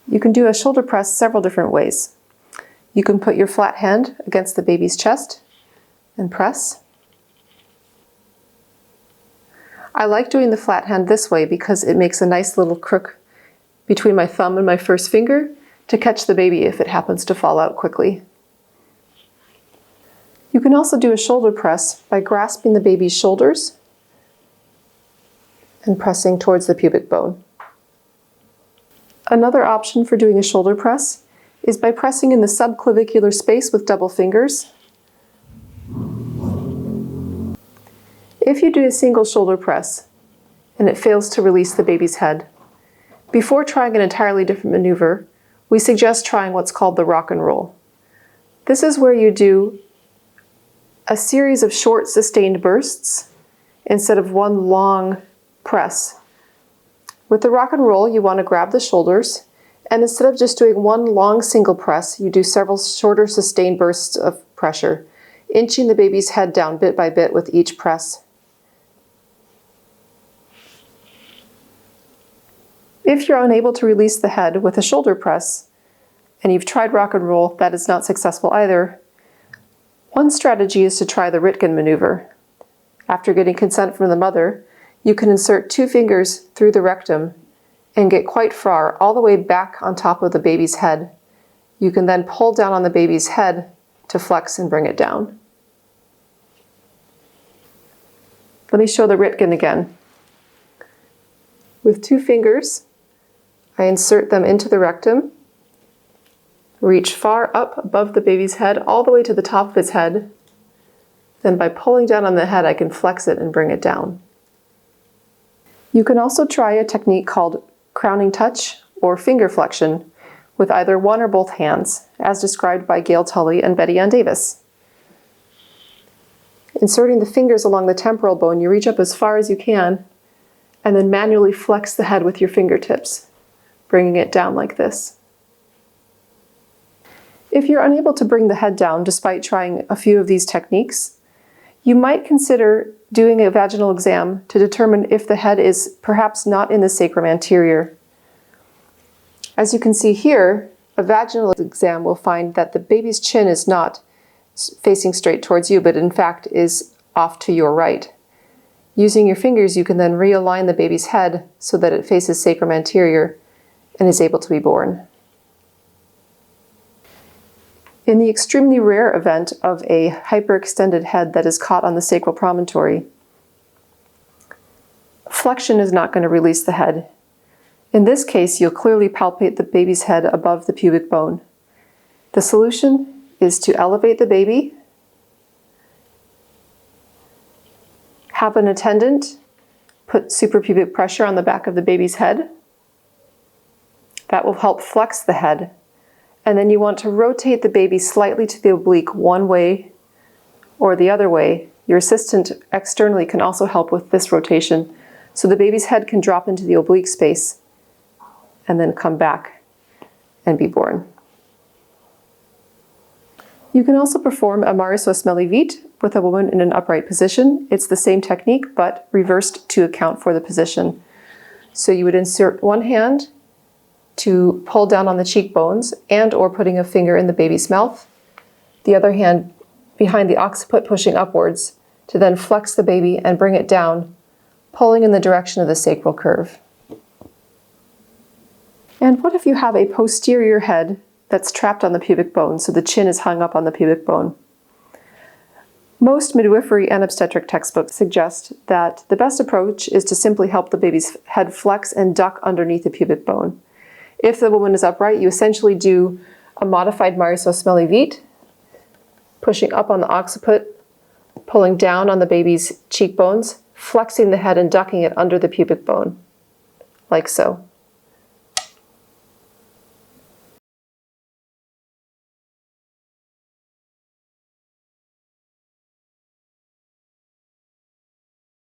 You can do a shoulder press several different ways. You can put your flat hand against the baby's chest and press. I like doing the flat hand this way because it makes a nice little crook between my thumb and my first finger to catch the baby if it happens to fall out quickly. You can also do a shoulder press by grasping the baby's shoulders and pressing towards the pubic bone. Another option for doing a shoulder press is by pressing in the subclavicular space with double fingers. If you do a single shoulder press and it fails to release the baby's head, before trying an entirely different maneuver, we suggest trying what's called the rock and roll. This is where you do a series of short sustained bursts instead of one long press. With the rock and roll, you want to grab the shoulders, and instead of just doing one long single press, you do several shorter sustained bursts of pressure, inching the baby's head down bit by bit with each press. If you're unable to release the head with a shoulder press, and you've tried rock and roll, that is not successful either, one strategy is to try the Ritgen maneuver. After getting consent from the mother, you can insert 2 fingers through the rectum and get quite far, all the way back on top of the baby's head. You can then pull down on the baby's head to flex and bring it down. Let me show the Ritgen again. With 2 fingers, I insert them into the rectum, reach far up above the baby's head, all the way to the top of his head. Then by pulling down on the head, I can flex it and bring it down. You can also try a technique called crowning touch or finger flexion with either one or both hands, as described by Gail Tully and Betty Ann Davis. Inserting the fingers along the temporal bone, you reach up as far as you can and then manually flex the head with your fingertips, bringing it down like this. If you're unable to bring the head down despite trying a few of these techniques, you might consider doing a vaginal exam to determine if the head is perhaps not in the sacrum anterior. As you can see here, a vaginal exam will find that the baby's chin is not facing straight towards you, but in fact is off to your right. Using your fingers, you can then realign the baby's head so that it faces sacrum anterior and is able to be born. In the extremely rare event of a hyperextended head that is caught on the sacral promontory, flexion is not going to release the head. In this case, you'll clearly palpate the baby's head above the pubic bone. The solution is to elevate the baby, have an attendant put suprapubic pressure on the back of the baby's head. That will help flex the head. And then you want to rotate the baby slightly to the oblique one way or the other way. Your assistant externally can also help with this rotation, so the baby's head can drop into the oblique space and then come back and be born. You can also perform a Marisos Vite with a woman in an upright position. It's the same technique, but reversed to account for the position. So you would insert one hand to pull down on the cheekbones and or putting a finger in the baby's mouth, the other hand behind the occiput pushing upwards to then flex the baby and bring it down, pulling in the direction of the sacral curve. And what if you have a posterior head that's trapped on the pubic bone, so the chin is hung up on the pubic bone? Most midwifery and obstetric textbooks suggest that the best approach is to simply help the baby's head flex and duck underneath the pubic bone. If the woman is upright, you essentially do a modified Marisos Vite, pushing up on the occiput, pulling down on the baby's cheekbones, flexing the head and ducking it under the pubic bone, like so.